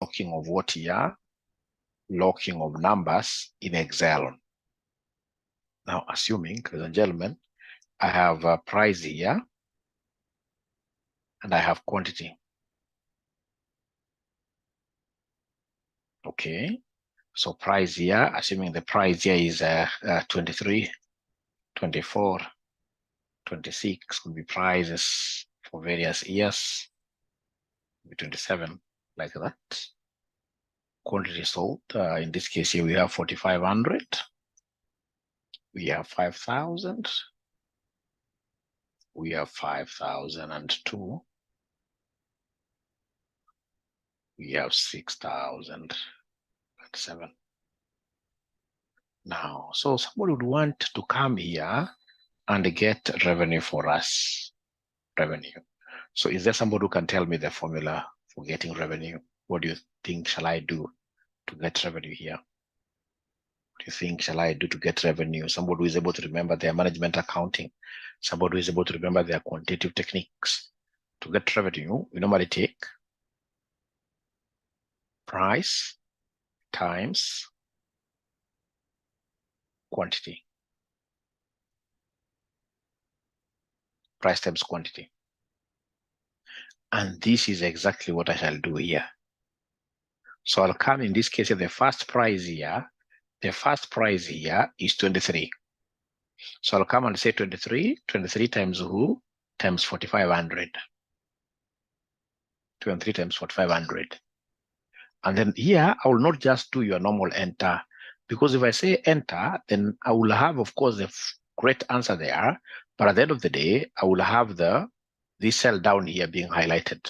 locking of what here? Locking of numbers in Excel. Now, assuming, ladies and gentlemen, I have a price here and I have quantity. Okay, so price here, assuming the price here is 23, 24, 26 could be prices for various years, 27, like that. Quantity sold, in this case here we have 4,500, we have 5,000, we have 5,002, we have 6,007. Now, so somebody would want to come here and get revenue for us, revenue. So is there somebody who can tell me the formula for getting revenue? What do you think shall I do to get revenue here? What do you think shall I do to get revenue? Somebody who is able to remember their management accounting, somebody who is able to remember their quantitative techniques. To get revenue, we normally take price times quantity. Price times quantity. And this is exactly what I shall do here. So I'll come in this case, the first price here is 23. So I'll come and say 23 times who? Times 4,500. 23 times 4,500. And then here, I will not just do your normal enter, because if I say enter, then I will have, of course, the correct answer there. But at the end of the day, I will have this cell down here being highlighted.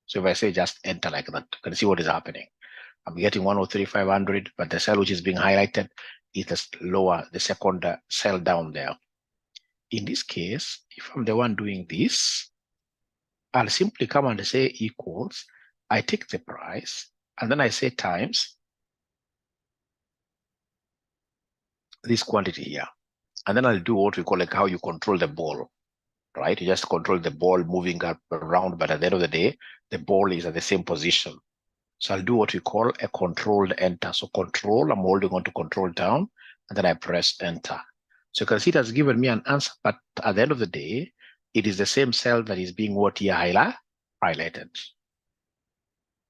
So if I say just enter like that, you can see what is happening. I'm getting 103,500, but the cell which is being highlighted is lower, the second cell down there. In this case, if I'm the one doing this, I'll simply come and say equals, I take the price, and then I say times this quantity here. And then I'll do what we call like how you control the ball, right? You just control the ball moving up around, but at the end of the day, the ball is at the same position. So I'll do what we call a controlled enter. So control, I'm holding on to control down, and then I press enter. So you can see it has given me an answer, but at the end of the day, it is the same cell that is being what here highlighted.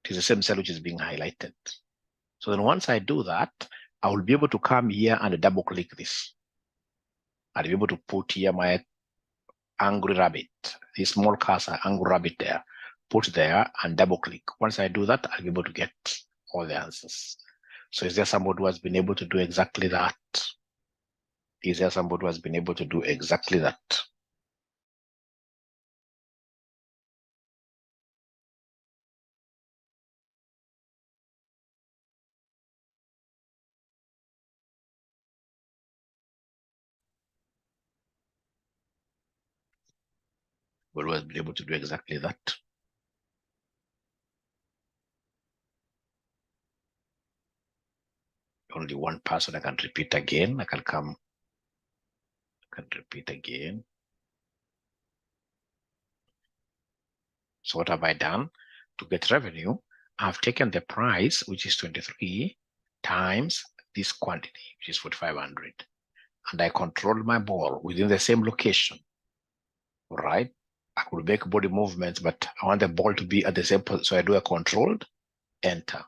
It is the same cell which is being highlighted. So then once I do that, I will be able to come here and double click this. I'll be able to put here my angry rabbit, this small cursor, angry rabbit there, put there and double click. Once I do that, I'll be able to get all the answers. So is there somebody who has been able to do exactly that? Is there somebody who has been able to do exactly that? Who has been able to do exactly that? Only one person. I can repeat again. I can repeat again. So what have I done? To get revenue, I've taken the price, which is 23, times this quantity, which is 4,500. And I control my ball within the same location. All right. I could make body movements, but I want the ball to be at the same position. So I do a controlled enter.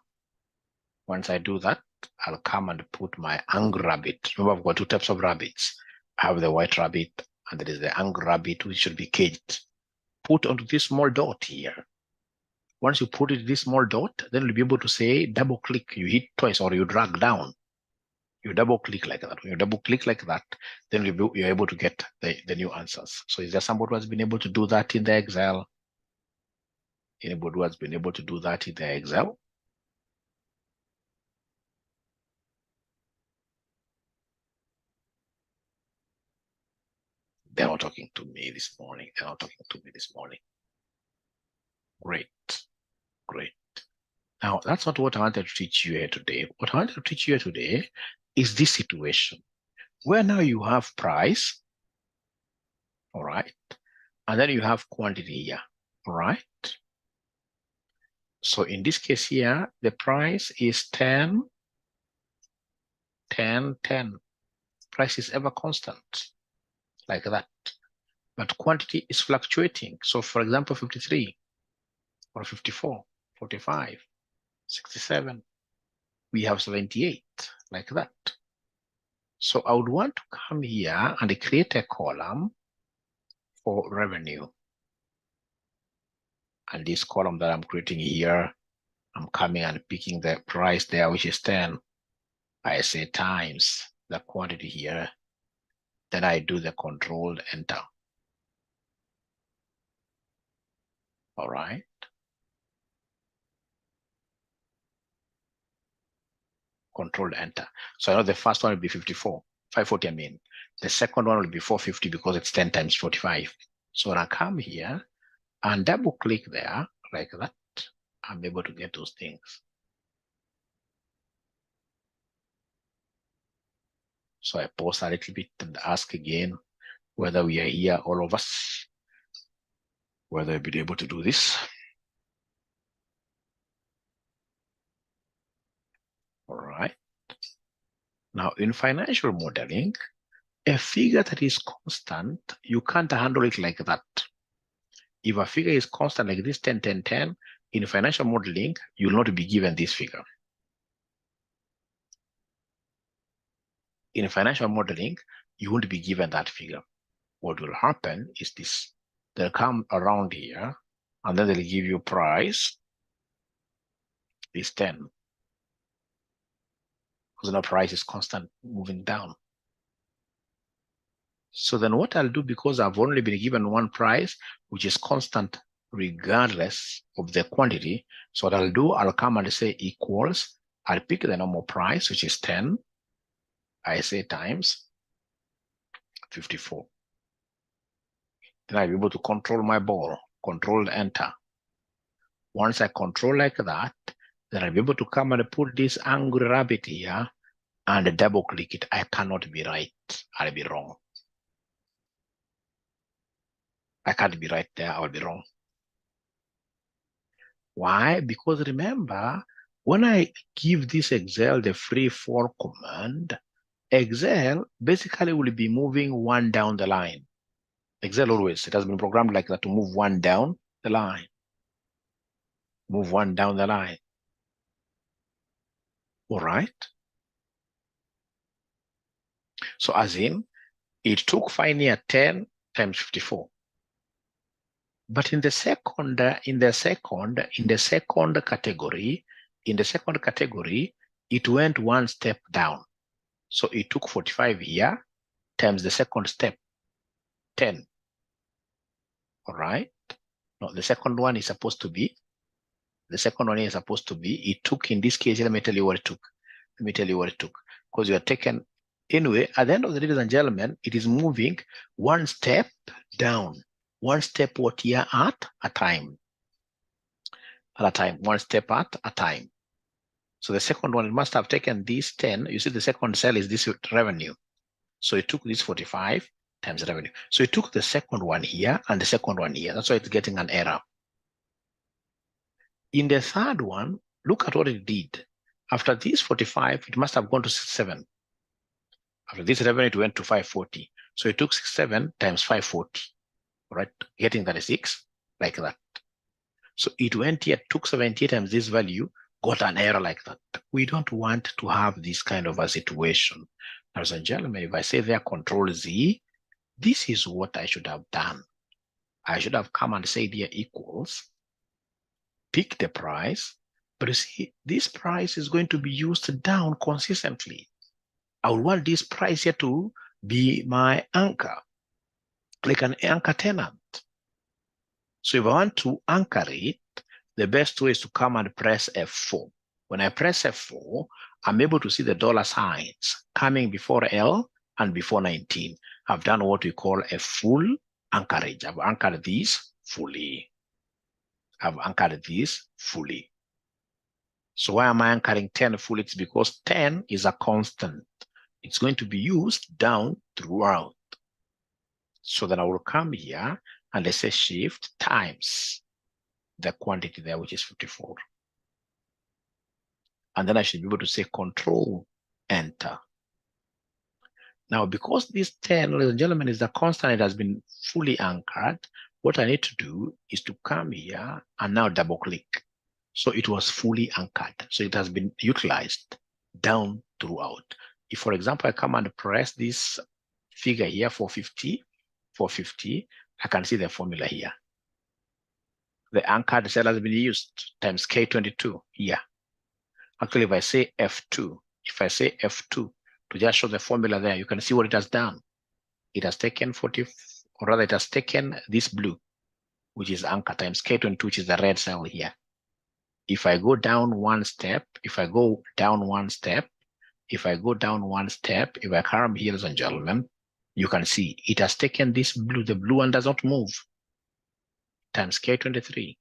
Once I do that, I'll come and put my angry rabbit. Remember, I've got two types of rabbits. I have the white rabbit, and there is the angry rabbit, which should be caged. Put onto this small dot here. Once you put it this small dot, then you'll be able to say double click. You hit twice or you drag down. You double click like that. When you double click like that, then you're able to get the new answers. So is there somebody who has been able to do that in the Excel? Anybody who has been able to do that in the Excel? They're not talking to me this morning. They're not talking to me this morning. Great, great. Now, that's not what I wanted to teach you here today. What I wanted to teach you here today is this situation where now you have price, all right, and then you have quantity here, all right? So in this case here, the price is 10, 10, 10. Price is ever constant, like that. But quantity is fluctuating. So for example, 53 or 54, 45, 67, we have 78, like that. So I would want to come here and create a column for revenue. And this column that I'm creating here, I'm coming and picking the price there, which is 10. I say times the quantity here. Then I do the controlled enter. All right. Controlled enter. So I know the first one will be 54, 540, I mean. The second one will be 450 because it's 10 times 45. So when I come here and double click there like that, I'm able to get those things. So I pause a little bit and ask again whether we are here, all of us, whether we'll be able to do this. All right. Now in financial modeling, a figure that is constant, you can't handle it like that. If a figure is constant like this, 10, 10, 10, in financial modeling, you'll not be given this figure. In financial modeling, you won't be given that figure. What will happen is this. They'll come around here, and then they'll give you price is 10. Because the price is constant moving down. So then what I'll do, because I've only been given one price, which is constant regardless of the quantity. So what I'll do, I'll come and say equals, I'll pick the normal price, which is 10. I say times 54. Then I'll be able to control my ball, control enter. Once I control like that, then I'll be able to come and put this angry rabbit here and double click it. I cannot be right. I'll be wrong. I can't be right there. I'll be wrong. Why? Because remember, when I give this Excel the free for command, Excel basically will be moving one down the line. Excel always, it has been programmed like that to move one down the line. Move one down the line. All right. So as in, it took fine here 10 times 54. But in the second category, it went one step down. So it took 45 here times the second step, 10. All right. No, the second one is supposed to be, it took in this case, let me tell you what it took. Because you are taken, anyway, at the end of the day, ladies and gentlemen, it is moving one step down. One step what here at a time. One step at a time. So the second one, it must have taken this 10. You see the second cell is this revenue. So it took this 45 times revenue. So it took the second one here and the second one here. That's why it's getting an error. In the third one, look at what it did. After this 45, it must have gone to 67. After this revenue, it went to 540. So it took 67 times 540, right? Getting 36, like that. So it went here, took 78 times this value, got an error like that. We don't want to have this kind of a situation. Ladies and gentlemen, if I say there Control Z, this is what I should have done. I should have come and said here equals, pick the price, but you see, this price is going to be used down consistently. I would want this price here to be my anchor, like an anchor tenant. So if I want to anchor it, the best way is to come and press F4. When I press F4, I'm able to see the dollar signs coming before L and before 19. I've done what we call a full anchorage. I've anchored this fully. So why am I anchoring 10 fully? It's because 10 is a constant. It's going to be used down throughout. So then I will come here and let's say shift times the quantity there, which is 54. And then I should be able to say Control Enter. Now, because this 10, ladies and gentlemen, is the constant, it has been fully anchored. What I need to do is to come here and now double click. So it was fully anchored. So it has been utilized down throughout. If, for example, I come and press this figure here, 450, I can see the formula here. The anchored cell has been used times K22 here. Actually, if I say F2, to just show the formula there, you can see what it has done. It has taken 40, or rather it has taken this blue, which is anchor times K22, which is the red cell here. If I go down one step, if I go down one step, if I come here, ladies and gentlemen, you can see it has taken this blue, the blue one does not move, times K23,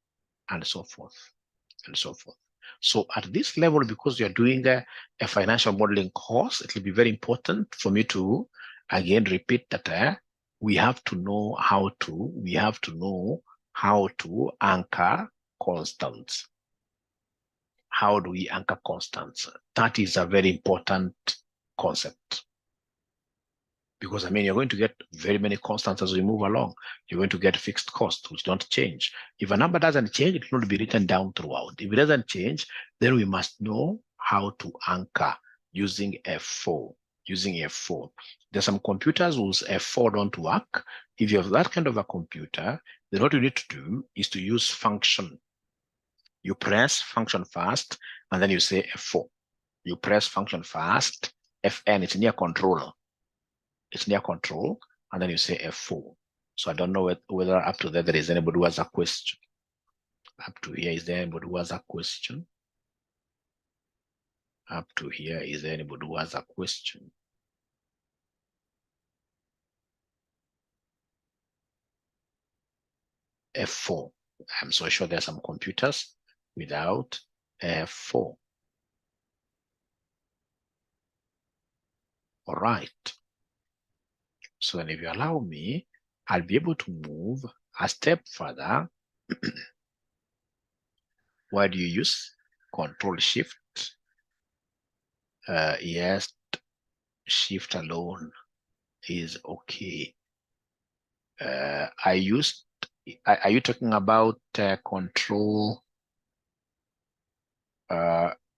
and so forth, and so forth. So at this level, because you're doing a financial modeling course, it will be very important for me to, again, repeat that we have to know how to anchor constants. How do we anchor constants? That is a very important concept. Because, I mean, you're going to get very many constants as we move along. You're going to get fixed costs, which don't change. If a number doesn't change, it will not be written down throughout. If it doesn't change, then we must know how to anchor using F4. There's some computers whose F4 don't work. If you have that kind of a computer, then what you need to do is to use function. You press function first, and then you say F4. You press function first, Fn, it's near control. And then you say F4. So I don't know whether up to there is anybody who has a question. Up to here, is there anybody who has a question? Up to here, is there anybody who has a question? F4. I'm so sure there are some computers without F4. All right. So then if you allow me, I'll be able to move a step further. Why do you use Control Shift? Yes, Shift alone is okay. Are you talking about Control?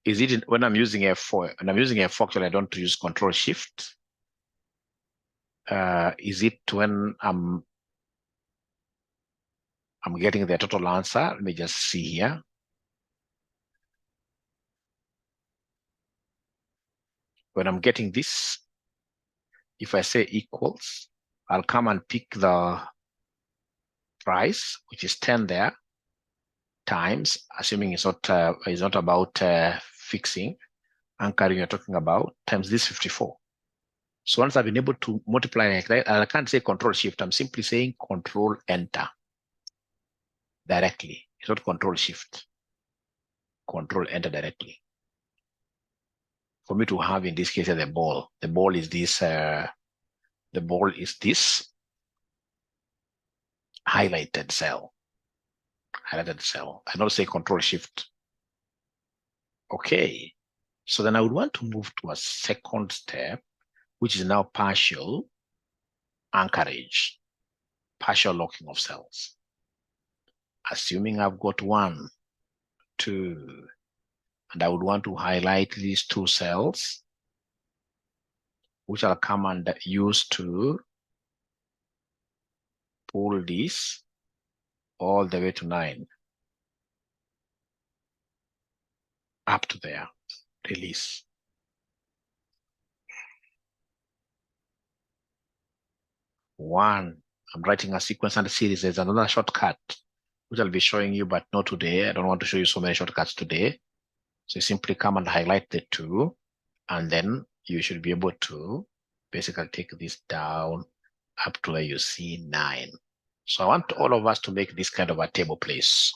Is it when I'm using F4? When I'm using F4, actually, I don't use Control Shift. Is it when I'm getting the total answer? Let me just see here. When I'm getting this, if I say equals, I'll come and pick the price, which is 10 there, times, assuming it's not about fixing, anchoring you're talking about, times this 54. So once I've been able to multiply like that, I can't say Control Shift. I'm simply saying Control Enter directly. It's not Control Shift. Control Enter directly. For me to have in this case the ball. The ball is this. The ball is this highlighted cell. I don't say Control Shift. Okay. So then I would want to move to a second step, which is now partial anchorage, partial locking of cells. Assuming I've got 1, 2, and I would want to highlight these 2 cells, which I'll come and use to pull this all the way to 9. Up to there, release. One, I'm writing a sequence and a series. There's another shortcut, which I'll be showing you, but not today. I don't want to show you so many shortcuts today. So you simply come and highlight the 2, and then you should be able to basically take this down up to where you see 9. So I want all of us to make this kind of a table, please.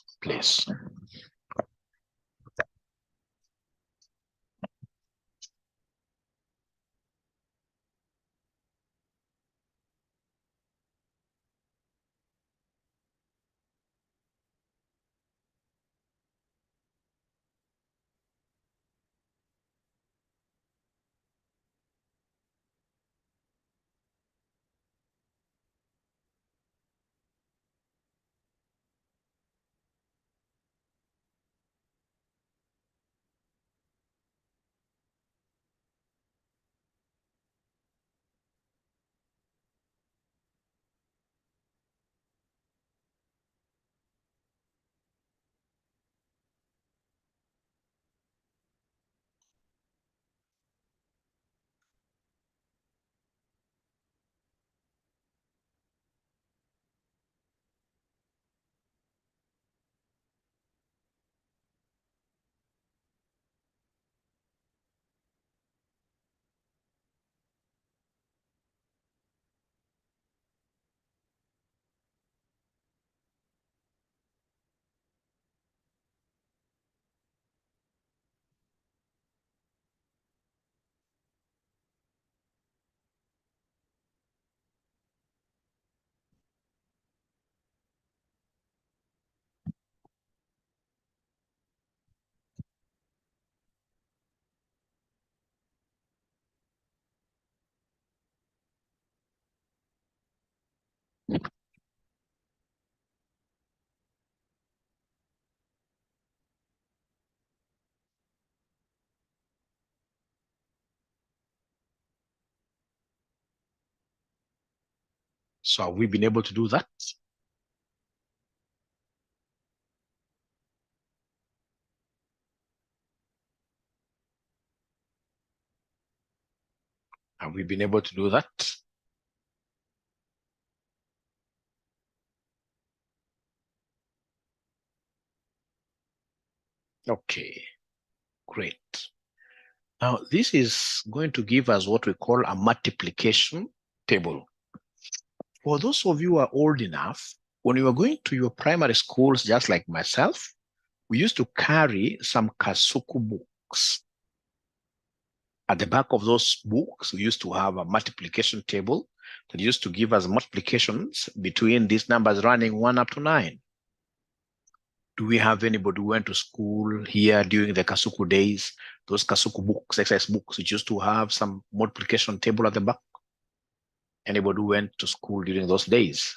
So have we been able to do that? Have we been able to do that? Okay, great. Now, this is going to give us what we call a multiplication table. For those of you who are old enough, when you were going to your primary schools, just like myself, we used to carry some Kasuku books. At the back of those books, we used to have a multiplication table that used to give us multiplications between these numbers running 1 up to 9. Do we have anybody who went to school here during the Kasuku days? Those Kasuku books, exercise books, which used to have some multiplication table at the back. Anybody who went to school during those days?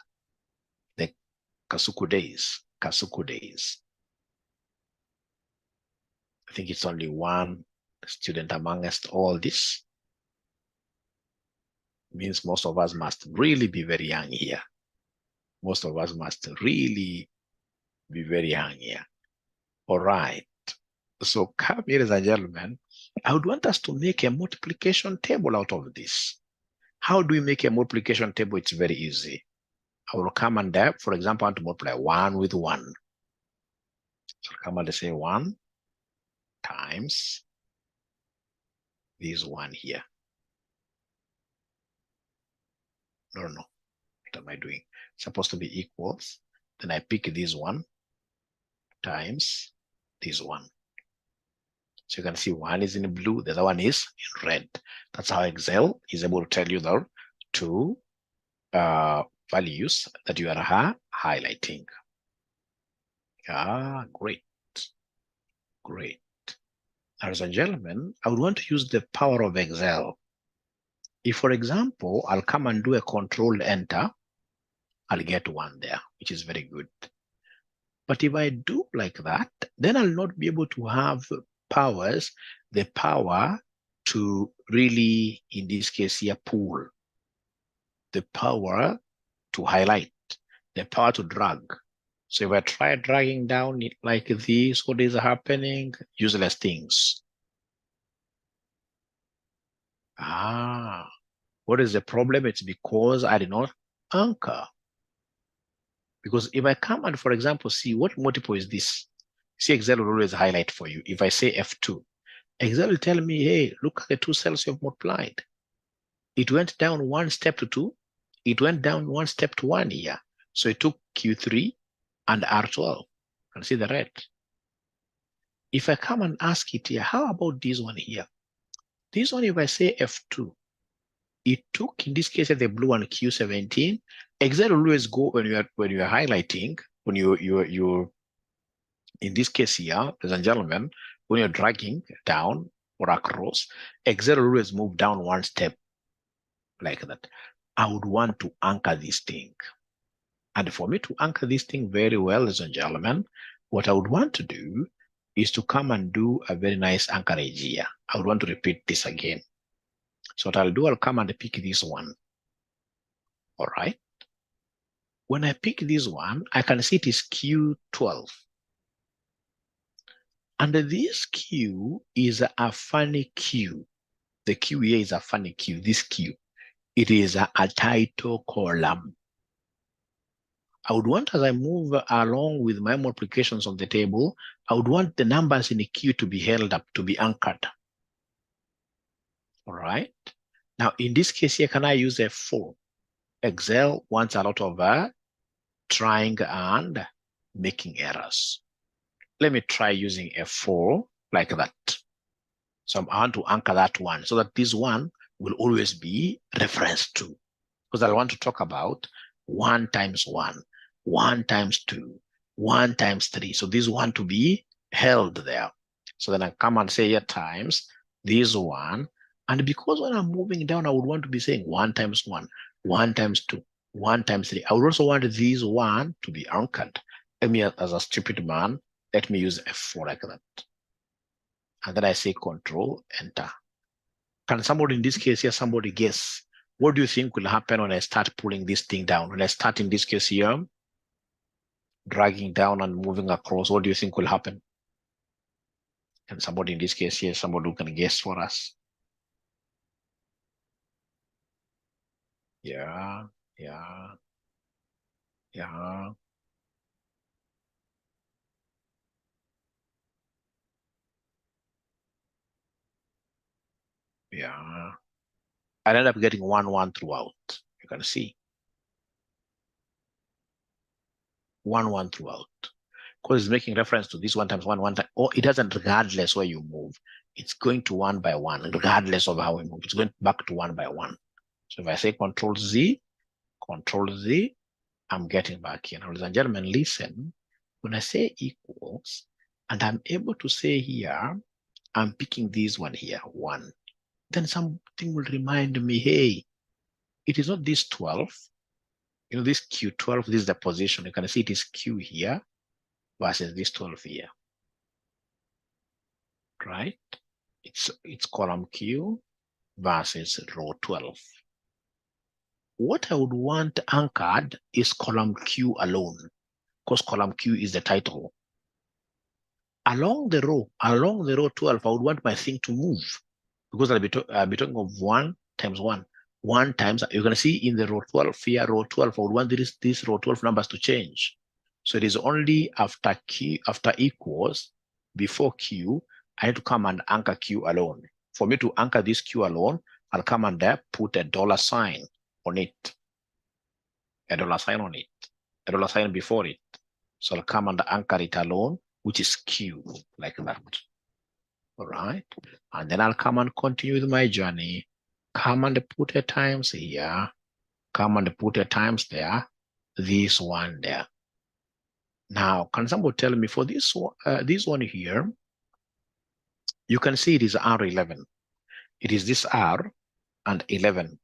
The Kasuku days. Kasuku days. I think it's only one student amongst all this. Means most of us must really be very young here. Most of us must really be very young here. All right. So come, ladies and gentlemen, I would want us to make a multiplication table out of this. How do we make a multiplication table? It's very easy. I will come and for example, I want to multiply 1 with 1. So I'll come and say 1 times this 1 here. No. What am I doing? It's supposed to be equals. Then I pick this 1 times this 1. So you can see 1 is in blue, the other one is in red. That's how Excel is able to tell you the two values that you are highlighting. Great. Great. Ladies and gentlemen, I would want to use the power of Excel. If, for example, I'll come and do a controlled enter, I'll get 1 there, which is very good. But if I do like that, then I'll not be able to have the power to really, in this case here, pull, the power to highlight, the power to drag. So if I try dragging down it like this, what is happening? Useless things. What is the problem? It's because I did not anchor. Because if I come and, for example, see what multiple is this, see Excel will always highlight for you. If I say F2, Excel will tell me, hey, look at the 2 cells you've multiplied. It went down 1 step to 2. It went down 1 step to 1 here. So it took Q3 and R12. You can see the red. If I come and ask it here, how about this one here? This one, if I say F2, it took, in this case, the blue one, Q17. Excel will always go when you are highlighting, when you're in this case here, ladies and gentlemen, when you're dragging down or across, Excel will always move down 1 step like that. I would want to anchor this thing. And for me to anchor this thing very well, ladies and gentlemen, what I would want to do is to come and do a very nice anchorage here. I would want to repeat this again. So what I'll do, I'll come and pick this one. All right. When I pick this one, I can see it is Q12. And this Q is a funny Q. The Q here is a funny Q, this Q. It is a title column. I would want, as I move along with my multiplications on the table, I would want the numbers in the Q to be held up, to be anchored. All right. Now, in this case here, can I use F4? Excel wants a lot of trying and making errors. Let me try using F4 like that. So I want to anchor that one so that this one will always be referenced to. Because I want to talk about 1 times 1, 1 times 2, 1 times 3. So this one to be held there. So then I come and say here times this one. And because when I'm moving down, I would want to be saying 1 times 1, 1 times 2, 1 times 3. I would also want this one to be anchored. Let me, as a stupid man, let me use F4 like that. And then I say Control, Enter. Can somebody in this case here, somebody guess What do you think will happen when I start pulling this thing down? When I start in this case here, dragging down and moving across, what do you think will happen? And somebody in this case here, somebody who can guess for us. Yeah, yeah, yeah, yeah. I ended up getting 1-1 throughout. You can see 1-1 throughout. Because it's making reference to this 1 times 1, 1 time. Or it doesn't regardless where you move. It's going to 1 by 1, regardless of how we move. It's going back to 1 by 1. So if I say Control Z, I'm getting back here. Now, ladies and gentlemen, listen. When I say equals, and I'm able to say here, I'm picking this one here, 1. Then something will remind me, hey, it is not this 12. You know, this Q12, this is the position. You can see it is Q here versus this 12 here, right? It's column Q versus row 12. What I would want anchored is column Q alone, because column Q is the title. Along the row 12, I would want my thing to move, because I'll be talking of 1 times 1. 1 times, you're going to see in the row 12 here, row 12, I would want these row 12 numbers to change. So it is only after Q, after equals, before Q, I need to come and anchor Q alone. For me to anchor this Q alone, I'll come and put a $sign on it. A $sign on it. A $sign before it. So I'll come and anchor it alone, which is Q, like that. All right. And then I'll come and continue with my journey. Come and put a times here. Come and put a times there. This one there. Now, can somebody tell me for this one here, you can see it is R11. It is this R and 11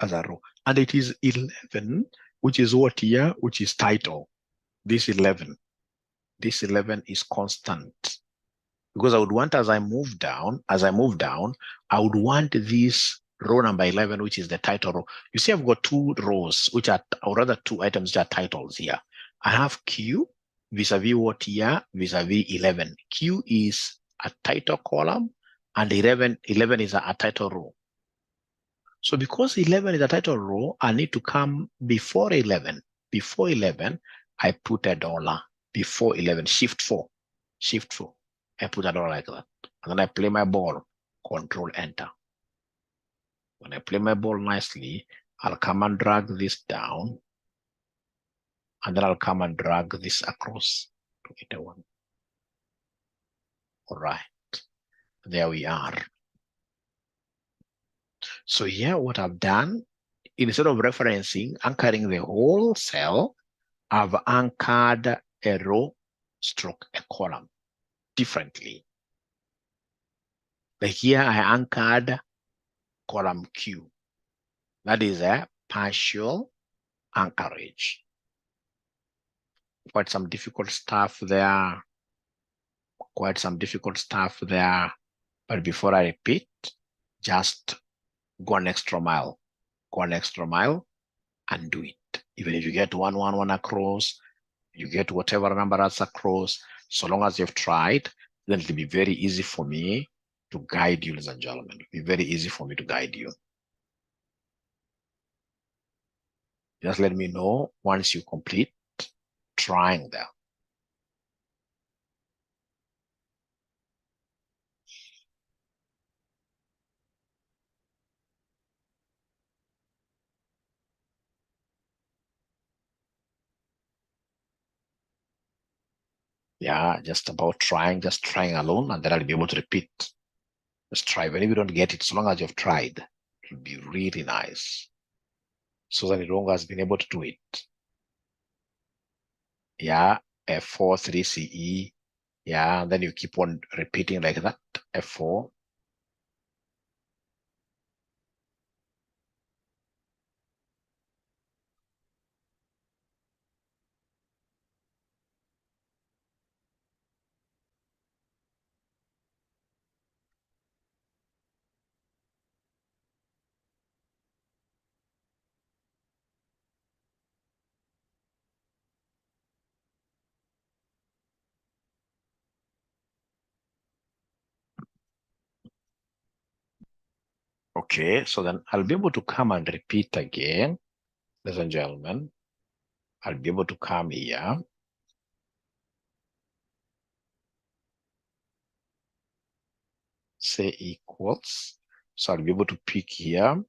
as a row. And it is 11, which is what here, which is title. This 11. This 11 is constant. Because I would want as I move down, I would want this row number 11, which is the title row. You see, I've got 2 rows, which are, or rather 2 items that are titles here. I have Q vis-a-vis what here, vis-a-vis 11. Q is a title column and 11 is a title row. So because 11 is a title row, I need to come before 11. Before 11, I put a $. Before 11, shift 4. I put a $, like that. And then I play my ball, Control Enter. When I play my ball nicely, I'll come and drag this down. And then I'll come and drag this across to hit a 1. All right. There we are. So here, what I've done, instead of anchoring the whole cell, I've anchored a row stroke a column differently. Like here, I anchored column Q. That is a partial anchorage. Quite some difficult stuff there. But before I repeat, just go an extra mile. And do it. Even if you get 1 across, you get whatever number that's across, so long as you've tried, then it'll be very easy for me to guide you, ladies and gentlemen. It'll be very easy for me to guide you. Just let me know once you complete trying there. Yeah, just trying alone, and then I'll be able to repeat. Just try. Even if you don't get it, so long as you've tried, it'll be really nice. So that Rongo has been able to do it. Yeah, F4, 3 CE. Yeah, and then you keep on repeating like that. F4. Okay, so then I'll be able to come and repeat again, ladies and gentlemen. I'll be able to come here. Say equals. So I'll be able to pick here.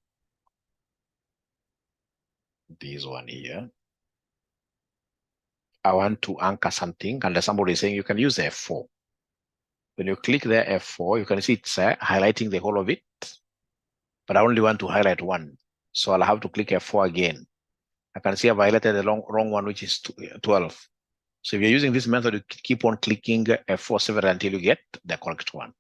This one here. I want to anchor something, and somebody is saying you can use F4. When you click there F4, you can see it's highlighting the whole of it, but I only want to highlight one. So I'll have to click F4 again. I can see I've highlighted the wrong one, which is 12. So if you're using this method, you keep on clicking F4 several until you get the correct one.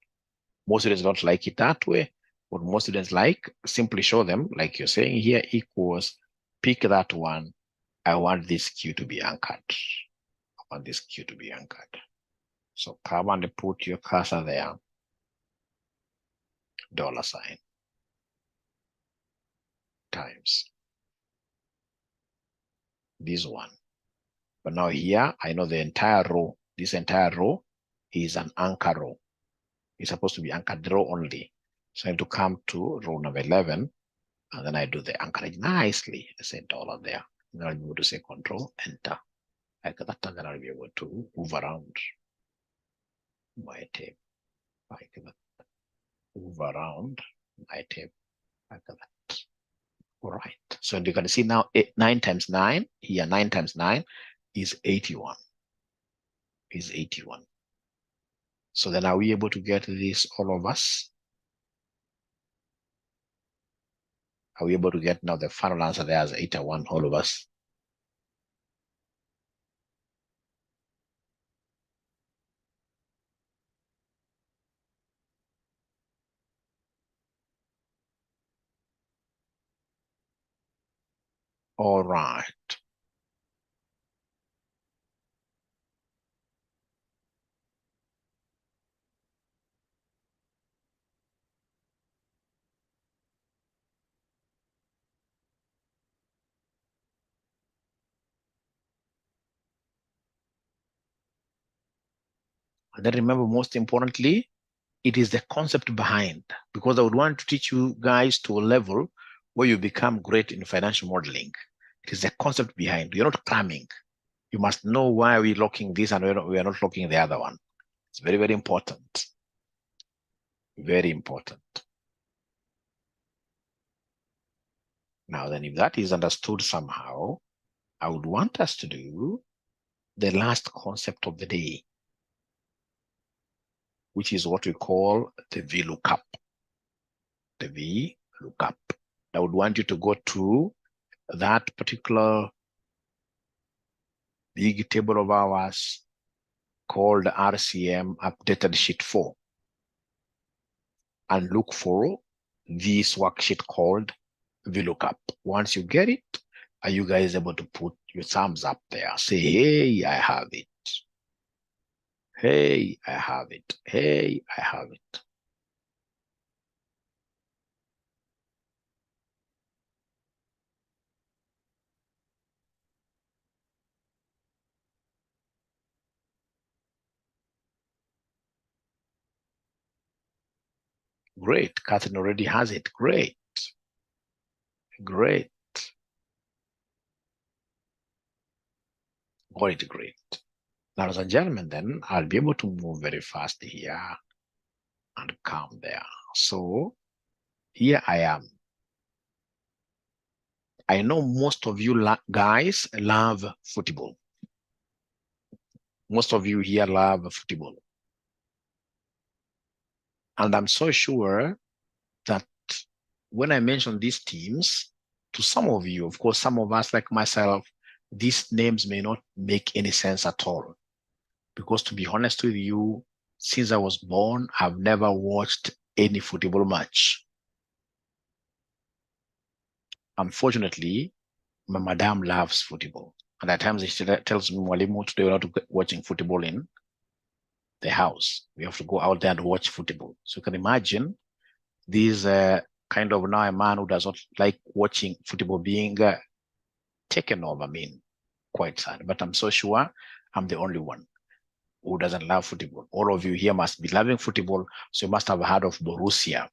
Most students don't like it that way. What most students like, simply show them, like you're saying here, equals, pick that one. I want this Q to be anchored. I want this Q to be anchored. So come and put your cursor there, $, times this one. But now here, I know the entire row, this entire row is an anchor row. It's supposed to be anchored row only. So I have to come to row number 11, and then I do the anchorage nicely. I say $, there. And then I'll be able to say Control, Enter. Like that, and then I'll be able to move around my tape like that. Move around my tape like that. All right. So you can see now 9 times 9, here 9 times 9 is 81. Is 81. So then are we able to get this, all of us? Are we able to get now the final answer there as 81, all of us? All right. And then remember, most importantly, it is the concept behind, because I would want to teach you guys to a level where you become great in financial modeling. It is the concept behind. You're not cramming. You must know why we're locking this and we are not locking the other one. It's very, very important. Very important. Now then, if that is understood somehow, I would want us to do the last concept of the day, which is what we call the VLOOKUP. The VLOOKUP. I would want you to go to that particular big table of ours called RCM Updated Sheet 4 and look for this worksheet called VLOOKUP. Once you get it, are you guys able to put your thumbs up there? Say, hey, I have it. Hey, I have it. Hey, I have it. Great. Catherine already has it. Great. Great. Great, great. Now, ladies and gentlemen, then I'll be able to move very fast here and come there. So here I am. I know most of you guys love football. Most of you here love football. And I'm so sure that when I mention these teams, to some of you, of course, some of us like myself, these names may not make any sense at all. Because to be honest with you, since I was born, I've never watched any football match. Unfortunately, my madam loves football. And at times she tells me, Mwalimu, today we're not watching football in the house. We have to go out there and watch football. So you can imagine this kind of now a man who does not like watching football being taken over. I mean, quite sad. But I'm so sure I'm the only one who doesn't love football. All of you here must be loving football. So you must have heard of Borussia.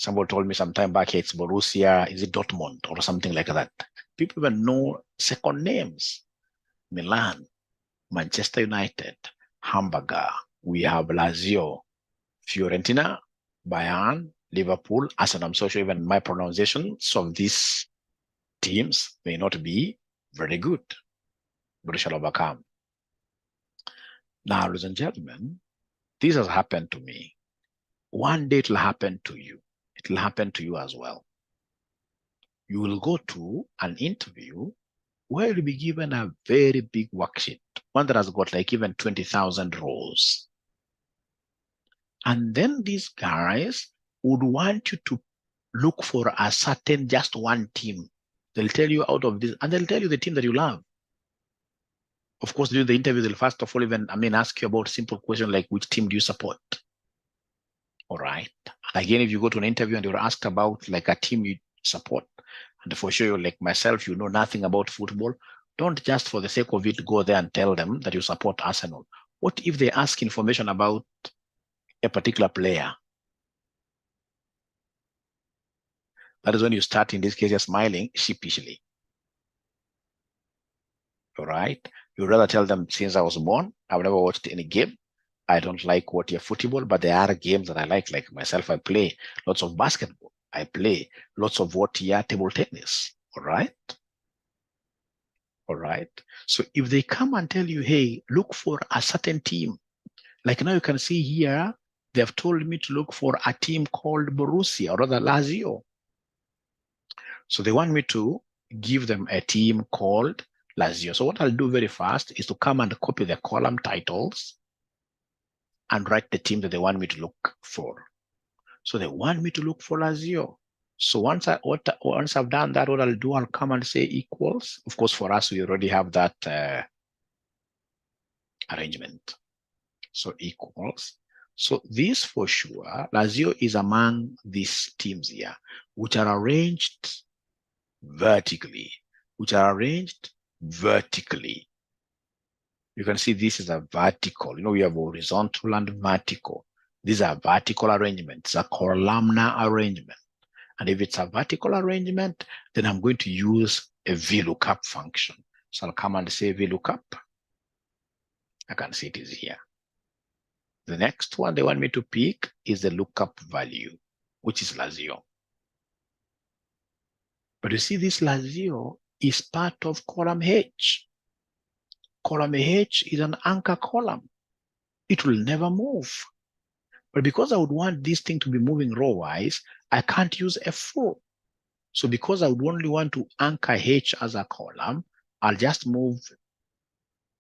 Somebody told me some time back, hey, it's Borussia, is it Dortmund or something like that? People even know second names. Milan, Manchester United, Hamburger, we have Lazio, Fiorentina, Bayern, Liverpool, Arsenal. I'm so sure even my pronunciations of these teams may not be very good, but we shall overcome. Now, ladies and gentlemen, this has happened to me. One day it will happen to you. It will happen to you as well. You will go to an interview where you'll be given a very big worksheet, one that has got like even 20,000 rows. And then these guys would want you to look for a certain just one team. They'll tell you out of this, and they'll tell you the team that you love. Of course, during the interview, they'll first of all ask you about simple questions like which team do you support? All right. And again, if you go to an interview and you're asked about like a team you support, and for sure, like myself, you know nothing about football, don't just for the sake of it go there and tell them that you support Arsenal. What if they ask information about a particular player? That is when you start, in this case, you're smiling sheepishly. All right. You'd rather tell them, since I was born, I've never watched any game. I don't like what your football, but there are games that I like myself, I play lots of basketball. I play lots of table tennis. All right. All right. So if they come and tell you, hey, look for a certain team, like now you can see here, they have told me to look for a team called Borussia, or rather Lazio. So they want me to give them a team called Lazio. So what I'll do very fast is to come and copy the column titles and write the team that they want me to look for. So they want me to look for Lazio. So once I've done that, what I'll do, I'll come and say equals. Of course, for us, we already have that arrangement. So equals. So this for sure, Lazio is among these teams here, which are arranged vertically, You can see this is a vertical. You know, we have horizontal and vertical. These are vertical arrangements, a columnar arrangement. And if it's a vertical arrangement, then I'm going to use a VLOOKUP function. So I'll come and say VLOOKUP. I can see it is here. The next one they want me to pick is the lookup value, which is Lazio. But you see, this Lazio is part of column H. Column H is an anchor column. It will never move. But because I would want this thing to be moving row-wise, I can't use F4. So because I would only want to anchor H as a column, I'll just move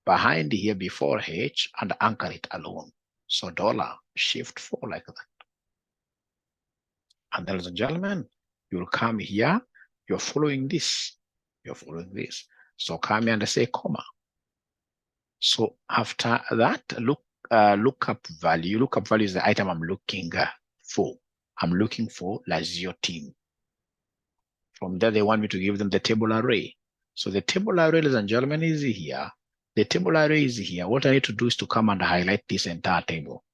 behind here before H and anchor it alone. So $Shift4 like that. And then, ladies and gentlemen, you'll come here, you're following this. So come here and say comma. So after that, lookup value is the item I'm looking for. I'm looking for Lazio team. From there, they want me to give them the table array. So the table array, ladies and gentlemen, is here. The table array is here. What I need to do is to come and highlight this entire table.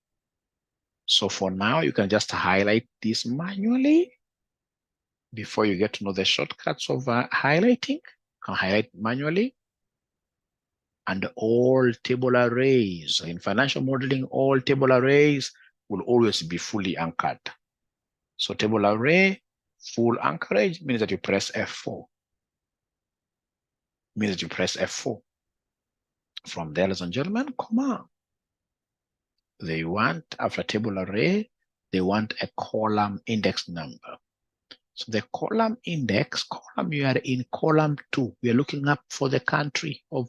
So for now, you can just highlight this manually. Before you get to know the shortcuts of highlighting, you can highlight manually. And all table arrays, in financial modeling, all table arrays will always be fully anchored. So table array, full anchorage means that you press F4. From there, ladies and gentlemen, comma. They want, after table array, they want a column index number. So the column index, you are in column 2. We are looking up for the country of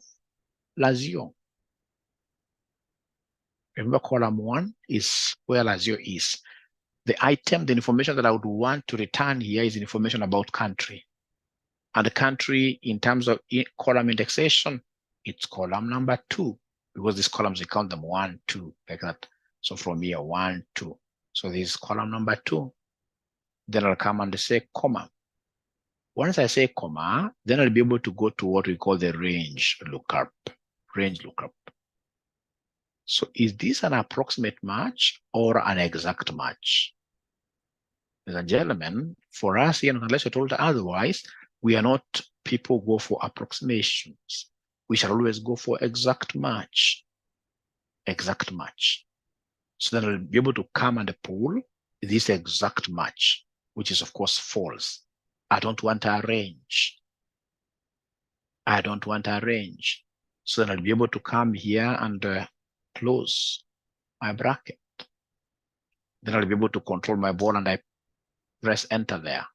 Lazio. Remember, column 1 is where Lazio is. The item, the information that I would want to return here is information about country. And the country, in terms of column indexation, it's column number 2, because these columns, we count them 1, 2, like that. So from here, 1, 2. So this is column number 2. Then I'll come and say comma. Once I say comma, then I'll be able to go to what we call the range lookup. So is this an approximate match or an exact match? Ladies and gentlemen, for us here, unless you're told otherwise, we are not people who go for approximations. We shall always go for exact match. Exact match. So that I'll be able to come and pull this exact match, which is of course false. I don't want a range. I don't want a range. So that I'll be able to come here and close my bracket. Then I'll be able to control my ball and I press enter there.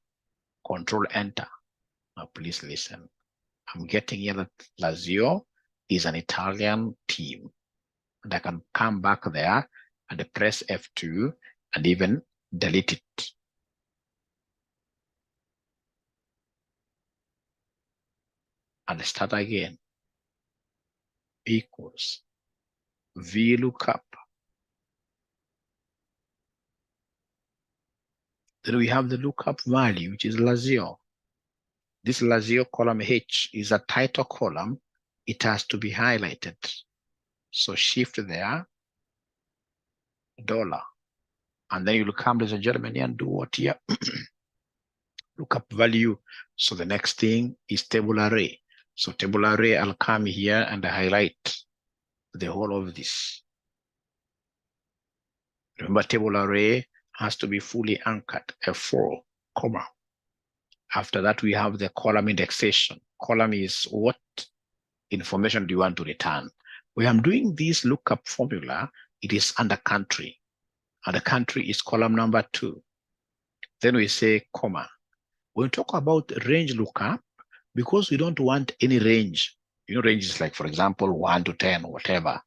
Control enter. Now please listen. I'm getting here that Lazio is an Italian team. And I can come back there and press F2 and even delete it. And start again. Equals VLOOKUP. Then we have the lookup value, which is Lazio. This Lazio column H is a title column. It has to be highlighted. So shift there, $. And then you'll come, ladies and gentlemen, and do what here? Lookup value. So the next thing is table array. So table array, I'll come here and highlight the whole of this. Remember, table array has to be fully anchored, F4, comma. After that, we have the column indexation. Column is what information do you want to return? When I'm doing this lookup formula, it is under country. And the country is column number 2. Then we say comma. When we talk about range lookup, because we don't want any range, you know, range is like, for example, 1 to 10 or whatever.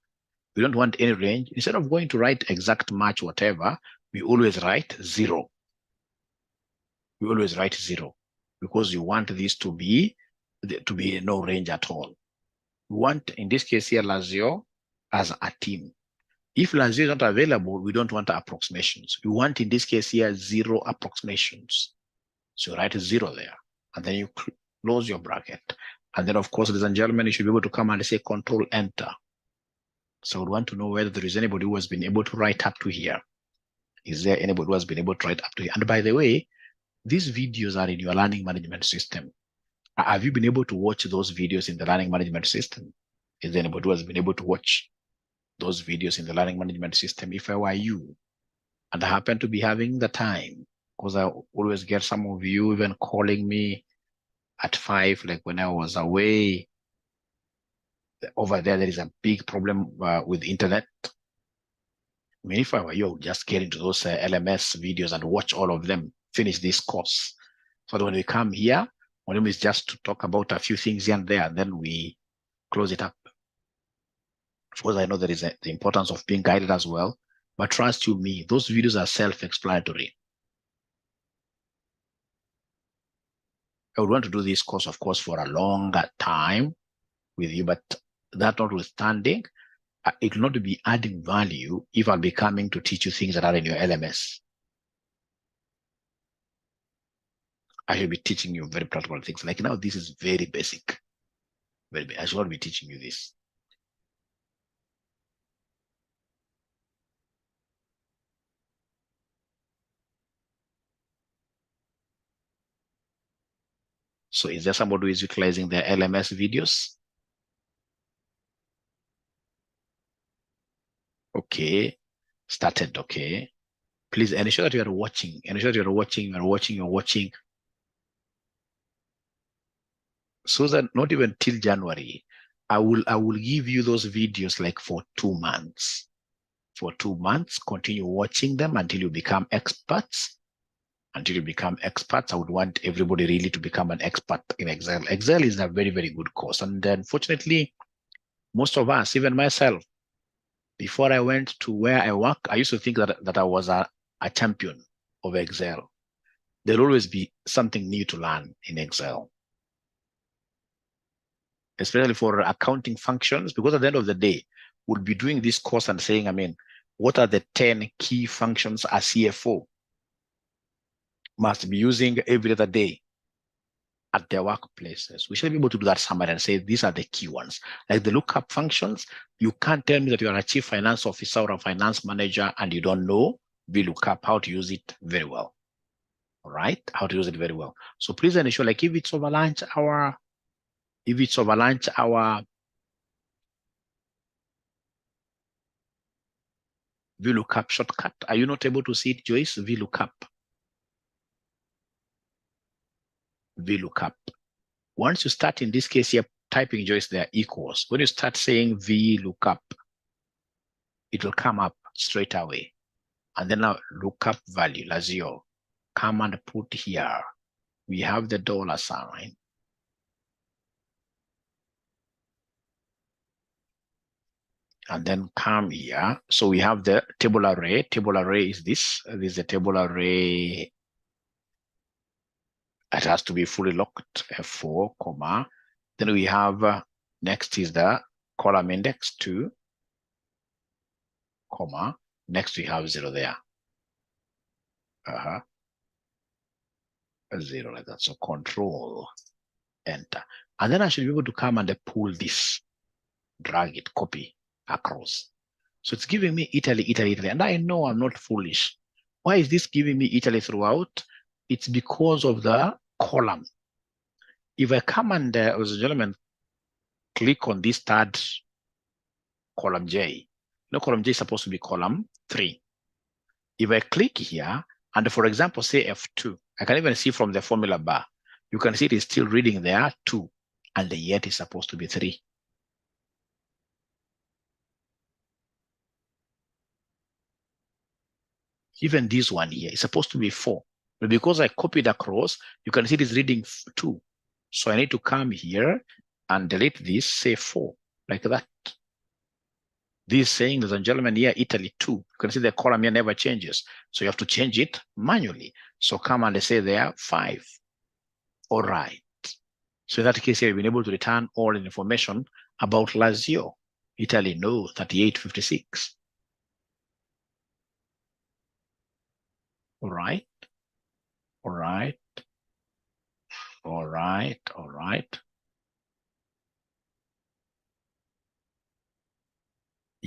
We don't want any range. Instead of going to write exact match, whatever, we always write 0. We always write 0 because you want this to be no range at all. We want, in this case here, Lazio as a team. If Lazio is not available, we don't want approximations. We want, in this case here, 0 approximations. So you write 0 there, and then you close your bracket. And then, of course, ladies and gentlemen, you should be able to come and say Control Enter. So we want to know whether there is anybody who has been able to write up to here. Is there anybody who has been able to write up to here? And by the way, these videos are in your learning management system. Have you been able to watch those videos in the learning management system? Is there anybody who has been able to watch those videos in the learning management system? If I were you, and I happen to be having the time, because I always get some of you even calling me at 5, like when I was away. Over there is a big problem with internet. I mean, if I were you, I would just get into those LMS videos and watch all of them, finish this course. So that when we come here, one of them is just to talk about a few things here and there, and then we close it up. Of course, I know there is the importance of being guided as well, but trust you me, those videos are self-explanatory. I would want to do this course, of course, for a longer time with you, but that notwithstanding, it will not be adding value if I'll be coming to teach you things that are in your LMS. I should be teaching you very practical things. Like now, this is very basic. I should not be teaching you this. So is there somebody who is utilizing their LMS videos? Okay, started, okay. Please ensure that you are watching, ensure that you're watching. So that not even till January, I will give you those videos like for 2 months. For 2 months, continue watching them until you become experts. Until you become experts, I would want everybody really to become an expert in Excel. Excel is a very, very good course. And unfortunately, most of us, even myself, before I went to where I work, I used to think that I was a champion of Excel. There'll always be something new to learn in Excel, especially for accounting functions, because at the end of the day, we'll be doing this course and saying, I mean, what are the 10 key functions a CFO must be using every other day at their workplaces? We should be able to do that somewhere and say, these are the key ones. Like the lookup functions, you can't tell me that you are a chief finance officer or a finance manager and you don't know VLOOKUP, how to use it very well. All right, how to use it very well. So please ensure, like if it's over lunch hour, VLOOKUP shortcut. Are you not able to see it, Joyce? VLOOKUP. VLOOKUP. Once you start, in this case here, typing, Joyce, there equals. When you start saying VLOOKUP, it will come up straight away. And then now lookup value, Lazio. Come and put here. We have the dollar sign. And then come here. So we have the table array. Table array is this. This is the table array. It has to be fully locked, F4, comma. Then we have, next is the column index 2, comma. Next we have 0 there. 0 like that. So control, enter. And then I should be able to come and pull this, drag it, copy across. So it's giving me Italy, Italy, Italy. And I know I'm not foolish. Why is this giving me Italy throughout? It's because of the column. If I come and, as a gentleman, click on this third column J, column J is supposed to be column 3. If I click here, and for example, say F2, I can even see from the formula bar, you can see it is still reading there 2, and yet it's supposed to be 3. Even this one here is supposed to be 4. But because I copied across, you can see it is reading 2. So I need to come here and delete this, say 4, like that. This is saying, ladies and gentlemen, here, Italy 2. You can see the column here never changes. So you have to change it manually. So come and say there 5. All right. So in that case here, we've been able to return all the information about Lazio. Italy, no, 3856. All right. All right. All right. All right.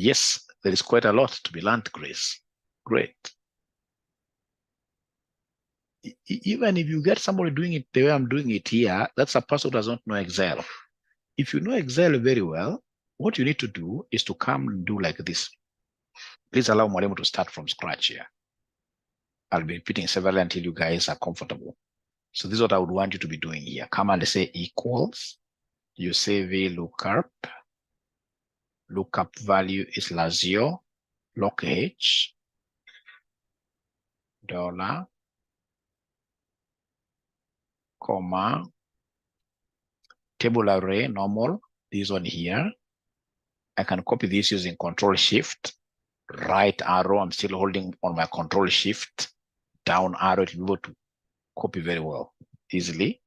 Yes, there is quite a lot to be learned, Grace. Great. Even if you get somebody doing it the way I'm doing it here, that's a person who does not know Excel. If you know Excel very well, what you need to do is to come and do like this. Please allow Mwalimu to start from scratch here. I'll be repeating several until you guys are comfortable. So this is what I would want you to be doing here. Come and say equals. You say VLOOKUP. Lookup value is Lazio, log H, dollar, comma, table array, normal, this one here. I can copy this using Control Shift, right arrow. I'm still holding on my Control Shift, down arrow to be able to copy very well, easily.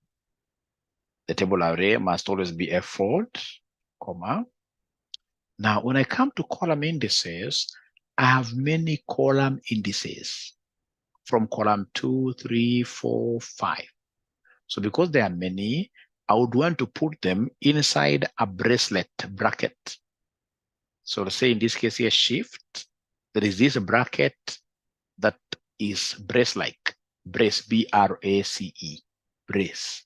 The table array must always be F4, comma. Now, when I come to column indices, I have many column indices from column 2, 3, 4, 5. So because there are many, I would want to put them inside a bracelet bracket. So let's say in this case here, shift, there is this bracket that is brace-like, brace, B-R-A-C-E, brace.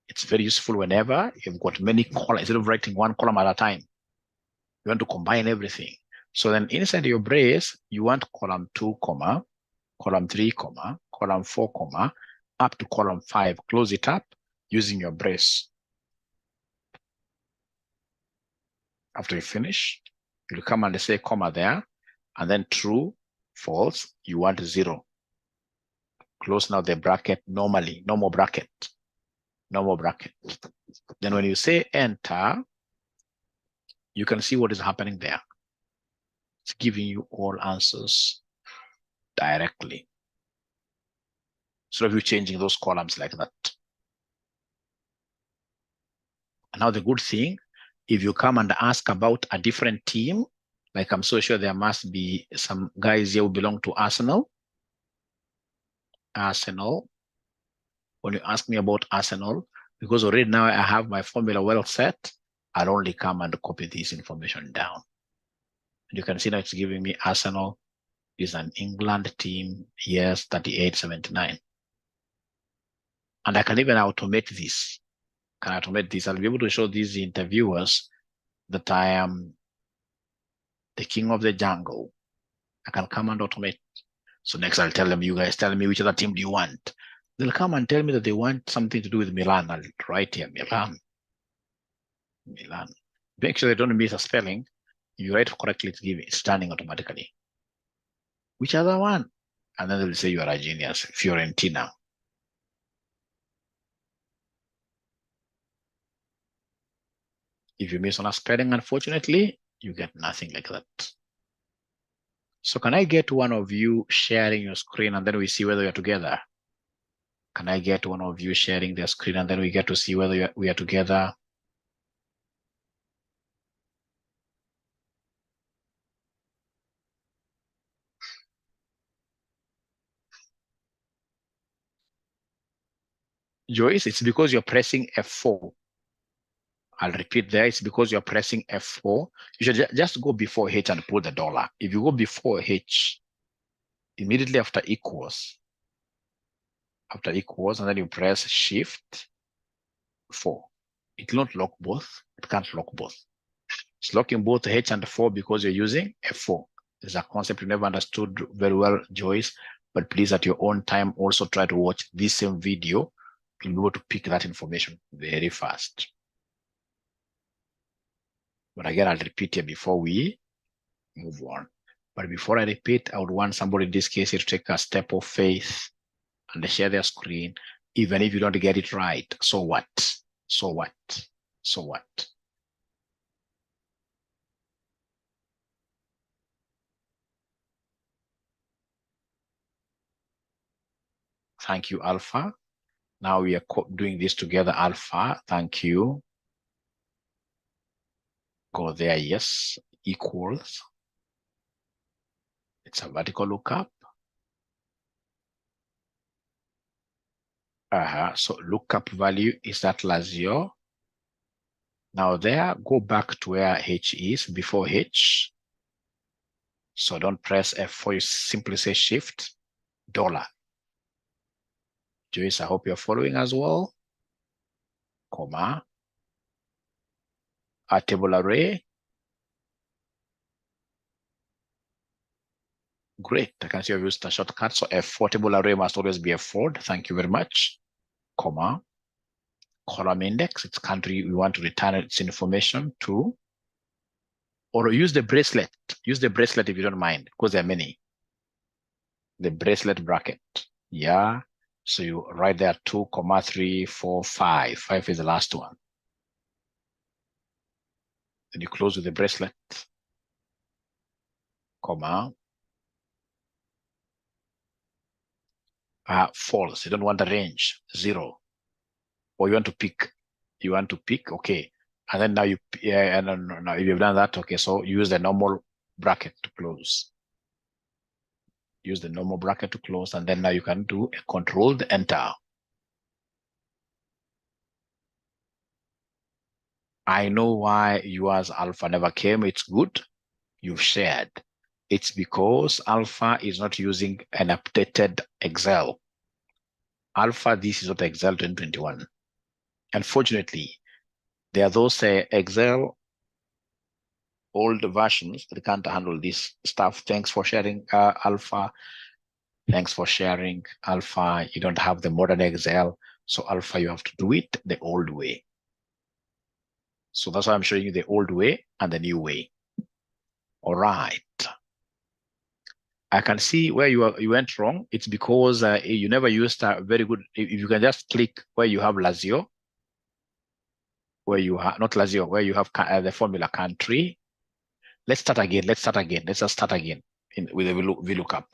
It's very useful whenever you've got many columns. Instead of writing one column at a time, you want to combine everything. So then inside your brace, you want column 2, comma, column 3, comma, column 4, comma, up to column 5. Close it up using your brace. After you finish, you'll come and say comma there, and then true, false, you want 0. Close now the bracket normally, no more bracket. No more bracket. Then when you say enter, you can see what is happening there. It's giving you all answers directly. So if you're changing those columns like that. And now the good thing, if you come and ask about a different team, like I'm so sure there must be some guys here who belong to Arsenal. Arsenal. When you ask me about Arsenal, because already now I have my formula well set, I'll only come and copy this information down. And you can see now it's giving me Arsenal is an England team, yes, 38.79. And I can even automate this. I'll be able to show these interviewers that I am the king of the jungle. I can come and automate. So next I'll tell them, you guys tell me which other team do you want? They'll come and tell me that they want something to do with Milan. I'll write here, Milan. Make sure they don't miss a spelling. If you write correctly, it's turning automatically. Which other one? And then they'll say you are a genius, Fiorentina. If you miss on a spelling, unfortunately, you get nothing like that. So can I get one of you sharing your screen and then we see whether you're together? Can I get one of you sharing their screen and then we get to see whether we are together? Joyce, it's because you're pressing F4. I'll repeat there, it's because you're pressing F4. You should just go before H and put the dollar. If you go before H, immediately after equals, and then you press Shift 4. It will not lock both. It can't lock both. It's locking both H and 4 because you're using F4. It's a concept you never understood very well, Joyce, but please at your own time also try to watch this same video. You'll be able to pick that information very fast. But again, I'll repeat here before we move on. But before I repeat, I would want somebody in this case here to take a step of faith and share their screen, even if you don't get it right. So what? So what? So what? Thank you, Alpha. Now we are doing this together, Alpha. Thank you. Go there, yes. Equals. It's a vertical lookup. So lookup value is that Lazio. Now there, go back to where H is, before H. So don't press F4, you simply say Shift, dollar. Joyce, I hope you're following as well. Comma. A table array. Great, I can see I've used a shortcut. So F4 table array must always be F4. Thank you very much. Comma. Column index, it's country we want to return its information to. Or use the bracelet. Use the bracelet if you don't mind, because there are many. The bracelet bracket. Yeah. So you write there 2, 3, 4, 5. 5 is the last one. Then you close with the bracelet. Comma. False. You don't want the range. 0. Or you want to pick. You want to pick. Okay. And then now you, yeah, no, if you've done that, okay, so use the normal bracket to close. Use the normal bracket to close, and then now you can do a controlled enter. I know why yours Alpha never came. It's good. You've shared. It's because Alpha is not using an updated Excel. Alpha, this is not Excel 2021. Unfortunately, there are those Excel old versions that can't handle this stuff. Thanks for sharing, Alpha. Thanks for sharing, Alpha. You don't have the modern Excel. So Alpha, you have to do it the old way. So that's why I'm showing you the old way and the new way. All right. I can see where you went wrong. It's because you never used a very good. If you can just click where you have Lazio, where you have not Lazio, where you have the formula country. Let's start again. Let's just start again with the VLOOKUP.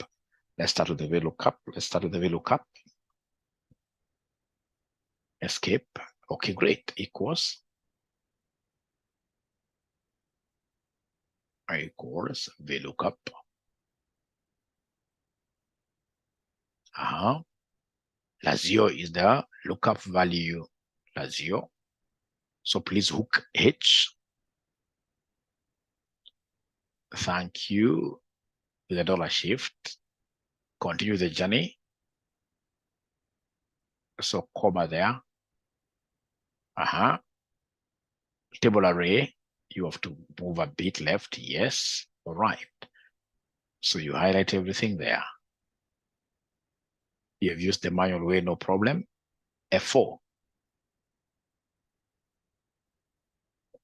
Let's start with the VLOOKUP. Escape. Okay, great. Equals VLOOKUP. Lazio is the lookup value. Lazio. So please hook H. Thank you. with a dollar shift. Continue the journey. So comma there. Table array, you have to move a bit left. Yes. All right. So you highlight everything there. You have used the manual way, no problem. F4.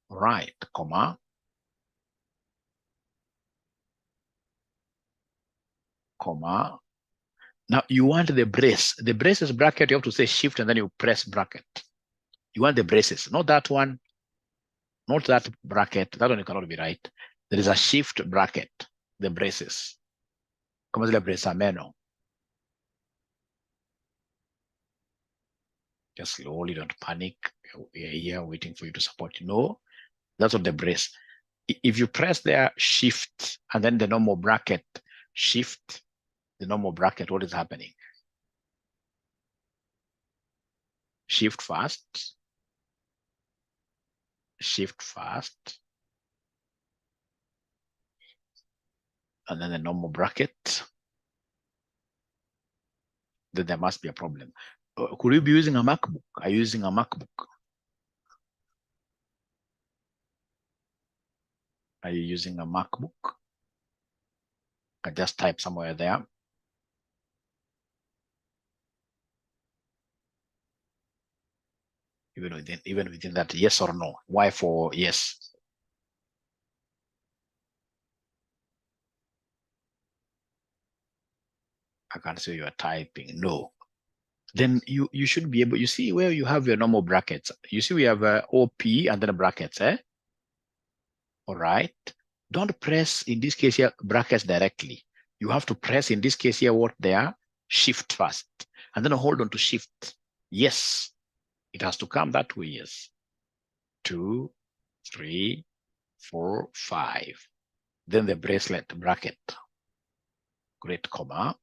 Right, comma. Comma. Now you want the brace. The braces bracket, you have to say shift and then you press bracket. You want the braces, not that one, not that bracket. That one cannot be right. There is a shift bracket, the braces. Como se le bresa menos. Just slowly, don't panic. We are here waiting for you to support. No, that's what the brace. If you press there, shift, and then the normal bracket, shift, the normal bracket, what is happening? Shift fast, shift fast, and then the normal bracket, then there must be a problem. Could you be using a MacBook? Are you using a MacBook? Are you using a MacBook? I just type somewhere there. Even within that, yes or no? Why for yes? I can see you are typing no. Then you should be able, you see where you have your normal brackets. You see we have OP and then brackets, eh? All right. Don't press, in this case here, brackets directly. You have to press, in this case here, what they are, shift first. And then hold on to shift. Yes. It has to come that way, yes. 2, 3, 4, 5. Then the bracelet bracket. Great, comma.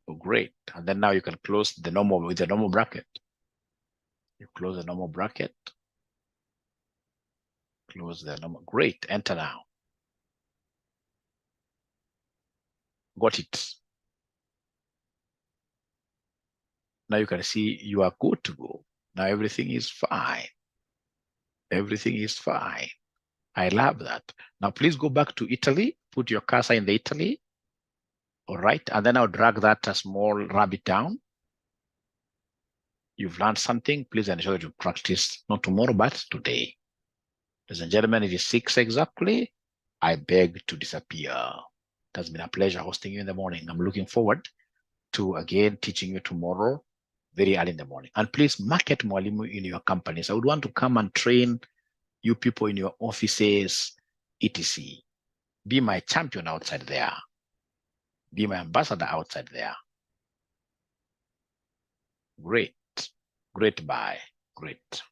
Oh, great. And then now you can close the normal with the normal bracket. You close the normal bracket. Close the normal. Great. Enter now. Got it. Now you can see you are good to go. Now everything is fine. Everything is fine. I love that. Now please go back to Italy. Put your cursor in the Italy. All right. And then I'll drag that small rabbit down. You've learned something. Please ensure that you practice not tomorrow, but today. Ladies and gentlemen, it is 6 exactly. I beg to disappear. It has been a pleasure hosting you in the morning. I'm looking forward to again teaching you tomorrow very early in the morning. And please market Mwalimu in your companies. I would want to come and train you people in your offices, etc. Be my champion outside there. Be my ambassador outside there. Great. Great. Bye. Great.